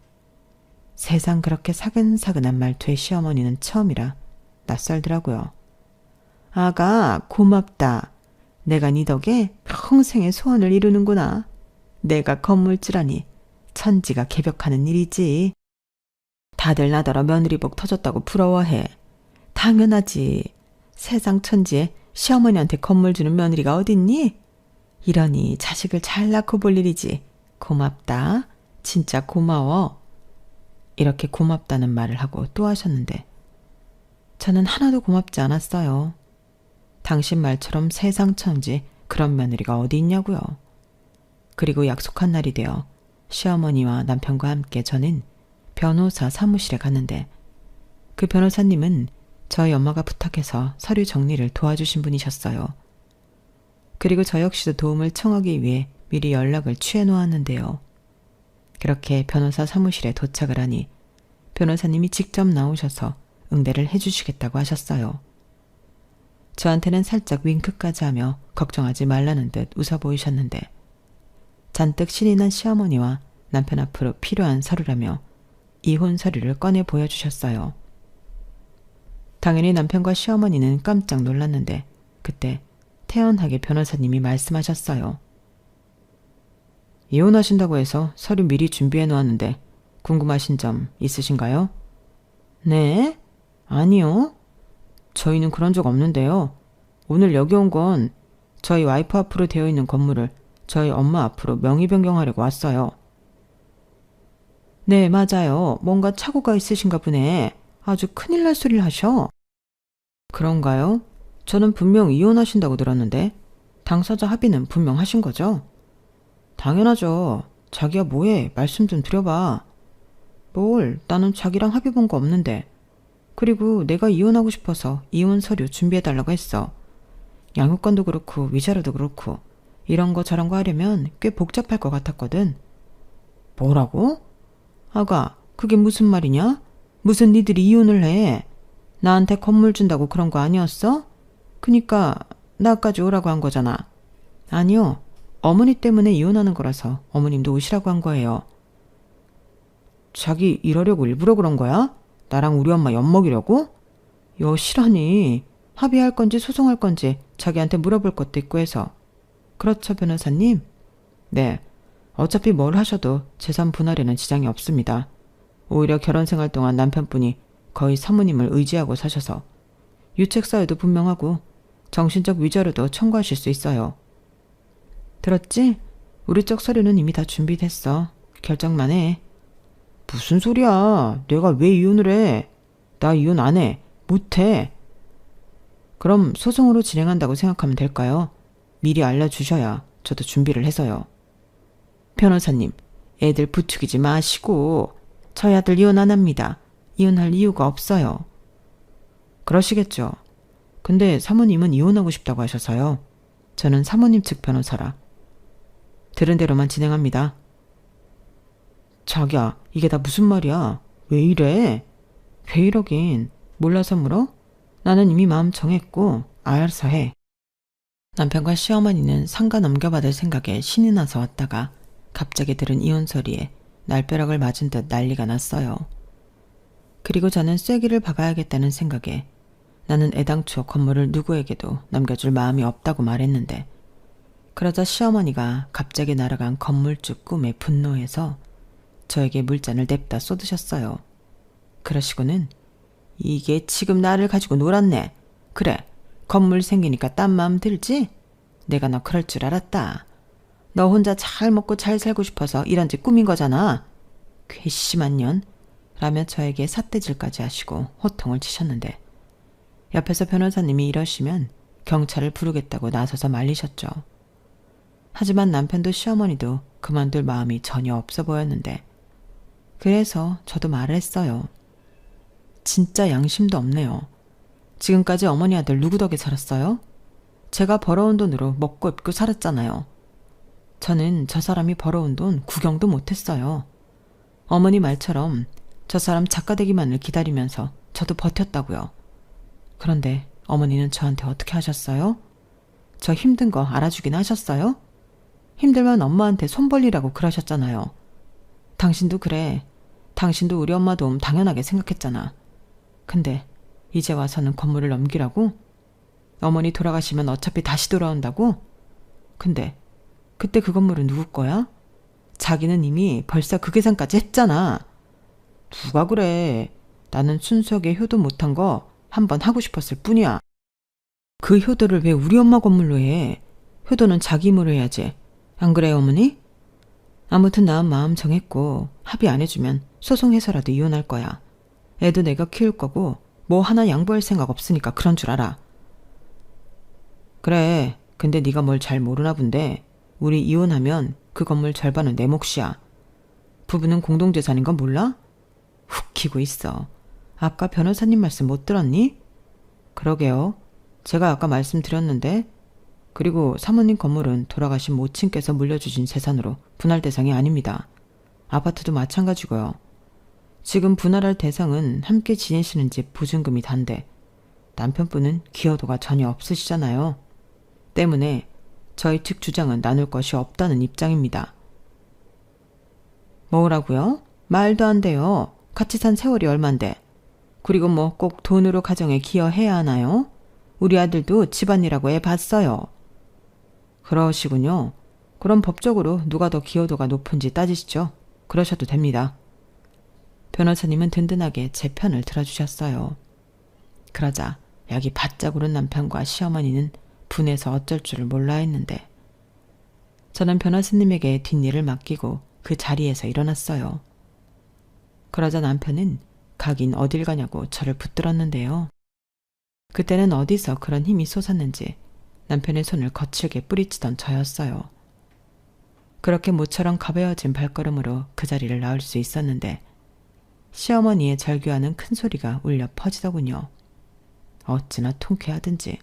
세상 그렇게 사근사근한 말투의 시어머니는 처음이라 낯설더라고요. 아가 고맙다. 내가 네 덕에 평생의 소원을 이루는구나. 내가 건물주라니 천지가 개벽하는 일이지. 다들 나더러 며느리복 터졌다고 부러워해. 당연하지. 세상 천지에 시어머니한테 건물 주는 며느리가 어딨니? 이러니 자식을 잘 낳고 볼 일이지. 고맙다. 진짜 고마워. 이렇게 고맙다는 말을 하고 또 하셨는데 저는 하나도 고맙지 않았어요. 당신 말처럼 세상 천지 그런 며느리가 어디 있냐고요. 그리고 약속한 날이 되어 시어머니와 남편과 함께 저는 변호사 사무실에 갔는데 그 변호사님은 저희 엄마가 부탁해서 서류 정리를 도와주신 분이셨어요. 그리고 저 역시도 도움을 청하기 위해 미리 연락을 취해 놓았는데요. 그렇게 변호사 사무실에 도착을 하니 변호사님이 직접 나오셔서 응대를 해주시겠다고 하셨어요. 저한테는 살짝 윙크까지 하며 걱정하지 말라는 듯 웃어 보이셨는데 잔뜩 신이 난 시어머니와 남편 앞으로 필요한 서류라며 이혼 서류를 꺼내 보여주셨어요. 당연히 남편과 시어머니는 깜짝 놀랐는데 그때 태연하게 변호사님이 말씀하셨어요. 이혼하신다고 해서 서류 미리 준비해 놓았는데 궁금하신 점 있으신가요? 네? 아니요. 저희는 그런 적 없는데요. 오늘 여기 온 건 저희 와이프 앞으로 되어 있는 건물을 저희 엄마 앞으로 명의 변경하려고 왔어요. 네, 맞아요. 뭔가 착오가 있으신가 보네. 아주 큰일 날 소리를 하셔. 그런가요? 저는 분명 이혼하신다고 들었는데 당사자 합의는 분명 하신 거죠? 당연하죠. 자기야 뭐해? 말씀 좀 드려봐. 뭘? 나는 자기랑 합의 본 거 없는데. 그리고 내가 이혼하고 싶어서 이혼 서류 준비해달라고 했어. 양육권도 그렇고 위자료도 그렇고 이런 거 저런 거 하려면 꽤 복잡할 것 같았거든. 뭐라고? 아가, 그게 무슨 말이냐? 무슨 니들이 이혼을 해? 나한테 건물 준다고 그런 거 아니었어? 그니까 나까지 오라고 한 거잖아. 아니요. 어머니 때문에 이혼하는 거라서 어머님도 오시라고 한 거예요. 자기 이러려고 일부러 그런 거야? 나랑 우리 엄마 엿먹이려고? 여시라니. 합의할 건지 소송할 건지 자기한테 물어볼 것도 있고 해서. 그렇죠, 변호사님? 네. 어차피 뭘 하셔도 재산 분할에는 지장이 없습니다. 오히려 결혼 생활 동안 남편분이 거의 사모님을 의지하고 사셔서 유책 사유도 분명하고 정신적 위자료도 청구하실 수 있어요. 들었지? 우리 쪽 서류는 이미 다 준비됐어. 결정만 해. 무슨 소리야. 내가 왜 이혼을 해? 나 이혼 안 해. 못 해. 그럼 소송으로 진행한다고 생각하면 될까요? 미리 알려주셔야 저도 준비를 해서요. 변호사님, 애들 부추기지 마시고 저희 아들 이혼 안 합니다. 이혼할 이유가 없어요. 그러시겠죠. 근데 사모님은 이혼하고 싶다고 하셔서요. 저는 사모님 측 변호사라. 들은 대로만 진행합니다. 자기야, 이게 다 무슨 말이야? 왜 이래? 왜 이러긴. 몰라서 물어? 나는 이미 마음 정했고 알아서 해. 남편과 시어머니는 상가 넘겨받을 생각에 신이 나서 왔다가 갑자기 들은 이혼 소리에 날벼락을 맞은 듯 난리가 났어요. 그리고 저는 쐐기를 박아야겠다는 생각에 나는 애당초 건물을 누구에게도 넘겨줄 마음이 없다고 말했는데 그러자 시어머니가 갑자기 날아간 건물주 꿈에 분노해서 저에게 물잔을 냅다 쏟으셨어요. 그러시고는 이게 지금 나를 가지고 놀았네. 그래, 건물 생기니까 딴 마음 들지? 내가 너 그럴 줄 알았다. 너 혼자 잘 먹고 잘 살고 싶어서 이런 짓 꾸민 거잖아. 괘씸한 년. 라며 저에게 삿대질까지 하시고 호통을 치셨는데 옆에서 변호사님이 이러시면 경찰을 부르겠다고 나서서 말리셨죠. 하지만 남편도 시어머니도 그만둘 마음이 전혀 없어 보였는데 그래서 저도 말을 했어요. 진짜 양심도 없네요. 지금까지 어머니 아들 누구 덕에 살았어요? 제가 벌어온 돈으로 먹고 입고 살았잖아요. 저는 저 사람이 벌어온 돈 구경도 못했어요. 어머니 말처럼 저 사람 작가 되기만을 기다리면서 저도 버텼다고요. 그런데 어머니는 저한테 어떻게 하셨어요? 저 힘든 거 알아주긴 하셨어요? 힘들면 엄마한테 손 벌리라고 그러셨잖아요. 당신도 그래. 당신도 우리 엄마 도움 당연하게 생각했잖아. 근데 이제 와서는 건물을 넘기라고? 어머니 돌아가시면 어차피 다시 돌아온다고? 근데 그때 그 건물은 누구 거야? 자기는 이미 벌써 그 계산까지 했잖아. 누가 그래. 나는 순수하게 효도 못한 거 한번 하고 싶었을 뿐이야. 그 효도를 왜 우리 엄마 건물로 해? 효도는 자기 힘으로 해야지. 안 그래요, 어머니? 아무튼 난 마음 정했고 합의 안 해주면 소송해서라도 이혼할 거야. 애도 내가 키울 거고 뭐 하나 양보할 생각 없으니까 그런 줄 알아. 그래. 근데 네가 뭘 잘 모르나 본데 우리 이혼하면 그 건물 절반은 내 몫이야. 부부는 공동재산인 건 몰라? 훅 키고 있어. 아까 변호사님 말씀 못 들었니? 그러게요. 제가 아까 말씀드렸는데 그리고 사모님 건물은 돌아가신 모친께서 물려주신 재산으로 분할 대상이 아닙니다. 아파트도 마찬가지고요. 지금 분할할 대상은 함께 지내시는 집 보증금이 단데 남편분은 기여도가 전혀 없으시잖아요. 때문에 저희 측 주장은 나눌 것이 없다는 입장입니다. 뭐라고요? 말도 안 돼요. 같이 산 세월이 얼만데. 그리고 뭐 꼭 돈으로 가정에 기여해야 하나요? 우리 아들도 집안이라고 해봤어요. 그러시군요. 그럼 법적으로 누가 더 기여도가 높은지 따지시죠. 그러셔도 됩니다. 변호사님은 든든하게 제 편을 들어주셨어요. 그러자 약이 바짝 오른 남편과 시어머니는 분해서 어쩔 줄을 몰라 했는데 저는 변호사님에게 뒷일을 맡기고 그 자리에서 일어났어요. 그러자 남편은 가긴 어딜 가냐고 저를 붙들었는데요. 그때는 어디서 그런 힘이 솟았는지 남편의 손을 거칠게 뿌리치던 저였어요. 그렇게 모처럼 가벼워진 발걸음으로 그 자리를 나올 수 있었는데 시어머니의 절규하는 큰 소리가 울려 퍼지더군요. 어찌나 통쾌하든지.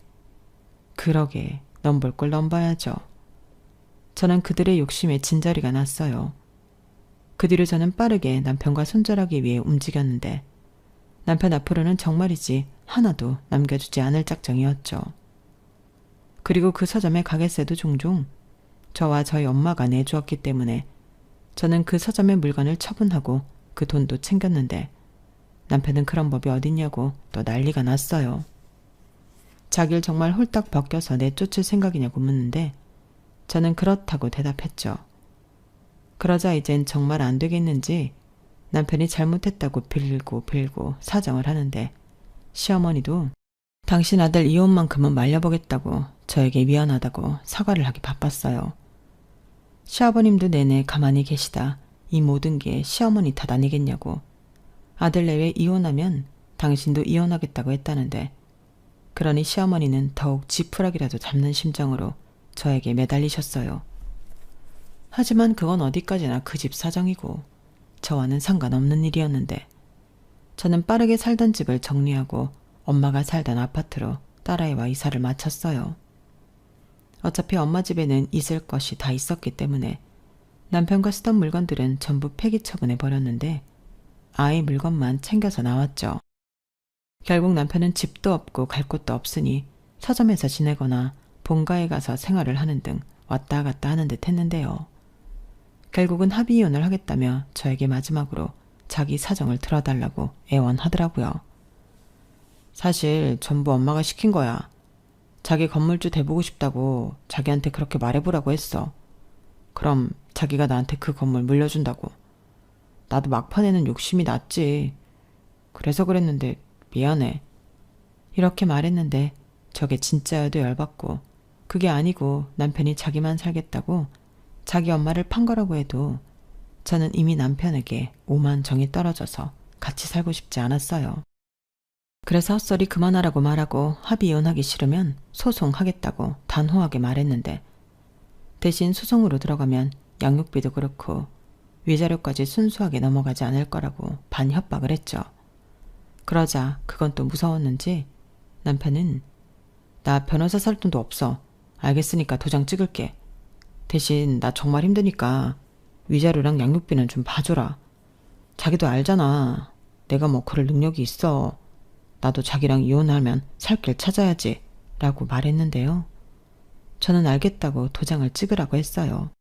그러게 넘볼 걸 넘봐야죠. 저는 그들의 욕심에 진저리가 났어요. 그 뒤로 저는 빠르게 남편과 손절하기 위해 움직였는데 남편 앞으로는 정말이지 하나도 남겨주지 않을 작정이었죠. 그리고 그 서점의 가게세도 종종 저와 저희 엄마가 내주었기 때문에 저는 그 서점의 물건을 처분하고 그 돈도 챙겼는데 남편은 그런 법이 어딨냐고 또 난리가 났어요. 자기를 정말 홀딱 벗겨서 내쫓을 생각이냐고 묻는데 저는 그렇다고 대답했죠. 그러자 이젠 정말 안 되겠는지 남편이 잘못했다고 빌고 사정을 하는데 시어머니도 당신 아들 이혼만큼은 말려보겠다고 저에게 미안하다고 사과를 하기 바빴어요. 시아버님도 내내 가만히 계시다 이 모든 게 시어머니 탓 아니겠냐고. 아들 내외 이혼하면 당신도 이혼하겠다고 했다는데 그러니 시어머니는 더욱 지푸라기라도 잡는 심정으로 저에게 매달리셨어요. 하지만 그건 어디까지나 그 집 사정이고 저와는 상관없는 일이었는데 저는 빠르게 살던 집을 정리하고 엄마가 살던 아파트로 딸아이와 이사를 마쳤어요. 어차피 엄마 집에는 있을 것이 다 있었기 때문에 남편과 쓰던 물건들은 전부 폐기 처분해 버렸는데 아이 물건만 챙겨서 나왔죠. 결국 남편은 집도 없고 갈 곳도 없으니 서점에서 지내거나 본가에 가서 생활을 하는 등 왔다 갔다 하는 듯 했는데요. 결국은 합의 이혼을 하겠다며 저에게 마지막으로 자기 사정을 들어달라고 애원하더라고요. 사실 전부 엄마가 시킨 거야. 자기 건물주 돼보고 싶다고 자기한테 그렇게 말해보라고 했어. 그럼 자기가 나한테 그 건물 물려준다고. 나도 막판에는 욕심이 났지. 그래서 그랬는데 미안해. 이렇게 말했는데 저게 진짜여도 열받고 그게 아니고 남편이 자기만 살겠다고 자기 엄마를 판 거라고 해도 저는 이미 남편에게 오만 정이 떨어져서 같이 살고 싶지 않았어요. 그래서 헛소리 그만하라고 말하고 합의 이혼하기 싫으면 소송하겠다고 단호하게 말했는데 대신 소송으로 들어가면 양육비도 그렇고 위자료까지 순수하게 넘어가지 않을 거라고 반협박을 했죠. 그러자 그건 또 무서웠는지 남편은 나 변호사 살 돈도 없어. 알겠으니까 도장 찍을게. 대신 나 정말 힘드니까 위자료랑 양육비는 좀 봐줘라. 자기도 알잖아. 내가 뭐 그럴 능력이 있어. 나도 자기랑 이혼하면 살 길 찾아야지 라고 말했는데요. 저는 알겠다고 도장을 찍으라고 했어요.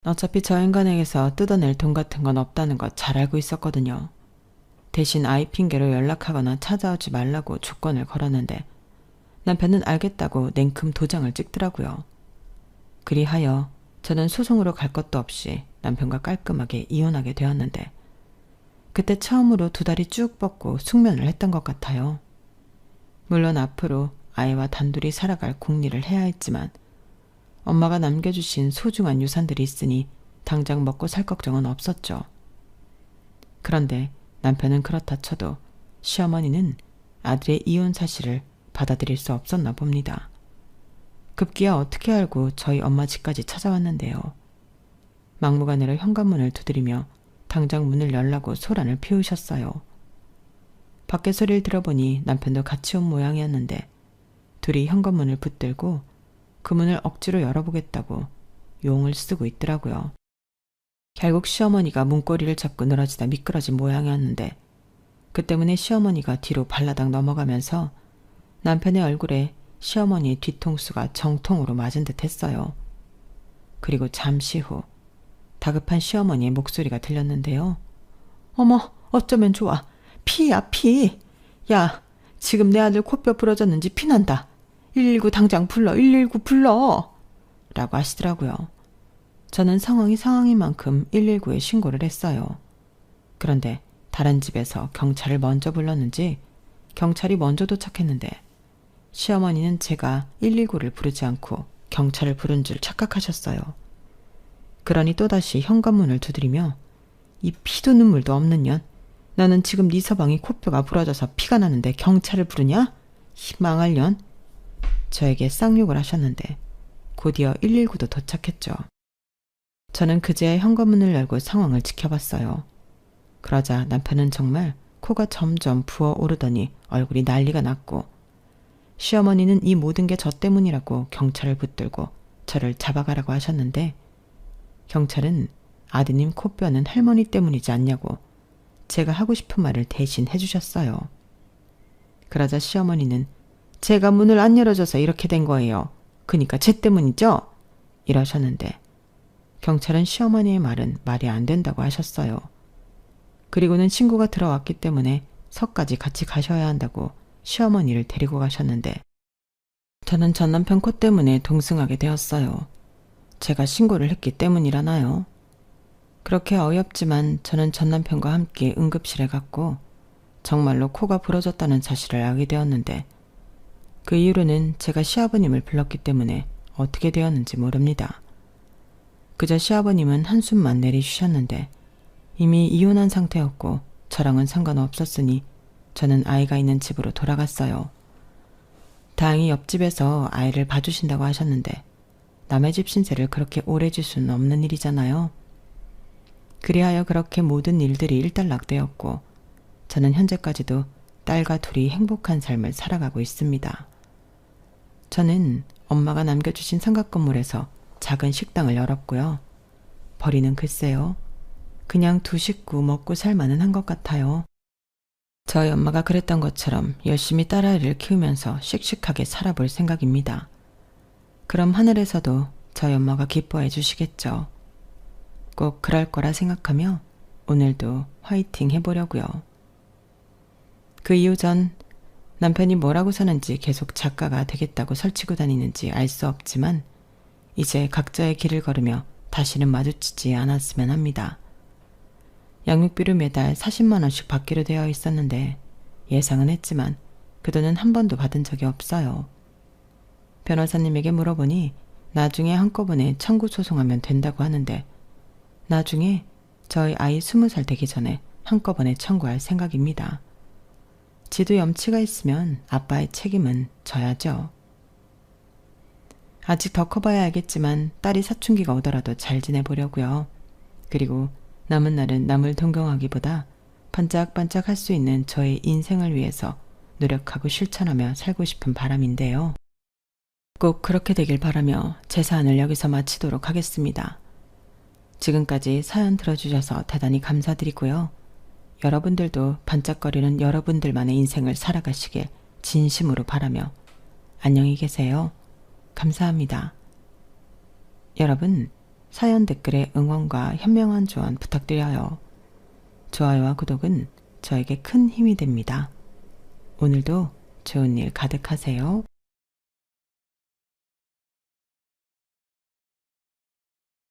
어차피 저 인간에게서 뜯어낼 돈 같은 건 없다는 거 잘 알고 있었거든요. 대신 아이 핑계로 연락하거나 찾아오지 말라고 조건을 걸었는데 남편은 알겠다고 냉큼 도장을 찍더라고요. 그리하여 저는 소송으로 갈 것도 없이 남편과 깔끔하게 이혼하게 되었는데 그때 처음으로 두 다리 쭉 뻗고 숙면을 했던 것 같아요. 물론 앞으로 아이와 단둘이 살아갈 궁리를 해야 했지만 엄마가 남겨주신 소중한 유산들이 있으니 당장 먹고 살 걱정은 없었죠. 그런데 남편은 그렇다 쳐도 시어머니는 아들의 이혼 사실을 받아들일 수 없었나 봅니다. 급기야 어떻게 알고 저희 엄마 집까지 찾아왔는데요. 막무가내로 현관문을 두드리며 당장 문을 열라고 소란을 피우셨어요. 밖에 소리를 들어보니 남편도 같이 온 모양이었는데 둘이 현관문을 붙들고 그 문을 억지로 열어보겠다고 용을 쓰고 있더라고요. 결국 시어머니가 문고리를 잡고 늘어지다 미끄러진 모양이었는데 그 때문에 시어머니가 뒤로 발라당 넘어가면서 남편의 얼굴에 시어머니의 뒤통수가 정통으로 맞은 듯 했어요. 그리고 잠시 후 다급한 시어머니의 목소리가 들렸는데요. 어머, 어쩌면 좋아. 피야, 피. 야, 지금 내 아들 코뼈 부러졌는지 피난다. 119 당장 불러, 119 불러. 라고 하시더라고요. 저는 상황인 만큼 119에 신고를 했어요. 그런데 다른 집에서 경찰을 먼저 불렀는지 경찰이 먼저 도착했는데 시어머니는 제가 119를 부르지 않고 경찰을 부른 줄 착각하셨어요. 그러니 또다시 현관문을 두드리며 이 피도 눈물도 없는 년, 너는 지금 네 서방이 코뼈가 부러져서 피가 나는데 경찰을 부르냐? 이 망할 년. 저에게 쌍욕을 하셨는데 곧이어 119도 도착했죠. 저는 그제야 현관문을 열고 상황을 지켜봤어요. 그러자 남편은 정말 코가 점점 부어오르더니 얼굴이 난리가 났고 시어머니는 이 모든 게 저 때문이라고 경찰을 붙들고 저를 잡아가라고 하셨는데 경찰은 아드님 코뼈는 할머니 때문이지 않냐고 제가 하고 싶은 말을 대신 해주셨어요. 그러자 시어머니는 제가 문을 안 열어줘서 이렇게 된 거예요. 그니까 쟤 때문이죠? 이러셨는데 경찰은 시어머니의 말은 말이 안 된다고 하셨어요. 그리고는 신고가 들어왔기 때문에 서까지 같이 가셔야 한다고 시어머니를 데리고 가셨는데 저는 전 남편 코 때문에 동승하게 되었어요. 제가 신고를 했기 때문이라나요? 그렇게 어이없지만 저는 전 남편과 함께 응급실에 갔고 정말로 코가 부러졌다는 사실을 알게 되었는데 그 이후로는 제가 시아버님을 불렀기 때문에 어떻게 되었는지 모릅니다. 그저 시아버님은 한숨만 내리쉬셨는데 이미 이혼한 상태였고 저랑은 상관없었으니 저는 아이가 있는 집으로 돌아갔어요. 다행히 옆집에서 아이를 봐주신다고 하셨는데 남의 집 신세를 그렇게 오래 질 수는 없는 일이잖아요. 그리하여 그렇게 모든 일들이 일단락되었고 저는 현재까지도 딸과 둘이 행복한 삶을 살아가고 있습니다. 저는 엄마가 남겨주신 삼각 건물에서 작은 식당을 열었고요. 벌이는 글쎄요. 그냥 두 식구 먹고 살만은 한 것 같아요. 저희 엄마가 그랬던 것처럼 열심히 딸아이를 키우면서 씩씩하게 살아볼 생각입니다. 그럼 하늘에서도 저희 엄마가 기뻐해 주시겠죠. 꼭 그럴 거라 생각하며 오늘도 화이팅 해보려고요. 그 이후 전 남편이 뭐라고 사는지 계속 작가가 되겠다고 설치고 다니는지 알 수 없지만 이제 각자의 길을 걸으며 다시는 마주치지 않았으면 합니다. 양육비를 매달 40만 원씩 받기로 되어 있었는데 예상은 했지만 그 돈은 한 번도 받은 적이 없어요. 변호사님에게 물어보니 나중에 한꺼번에 청구 소송하면 된다고 하는데 나중에 저희 아이 20살 되기 전에 한꺼번에 청구할 생각입니다. 지도 염치가 있으면 아빠의 책임은 져야죠. 아직 더 커봐야 알겠지만 딸이 사춘기가 오더라도 잘 지내보려고요. 그리고 남은 날은 남을 동경하기보다 반짝반짝 할 수 있는 저의 인생을 위해서 노력하고 실천하며 살고 싶은 바람인데요. 꼭 그렇게 되길 바라며 제 사안을 여기서 마치도록 하겠습니다. 지금까지 사연 들어주셔서 대단히 감사드리고요. 여러분들도 반짝거리는 여러분들만의 인생을 살아가시길 진심으로 바라며 안녕히 계세요. 감사합니다. 여러분, 사연 댓글에 응원과 현명한 조언 부탁드려요. 좋아요와 구독은 저에게 큰 힘이 됩니다. 오늘도 좋은 일 가득하세요.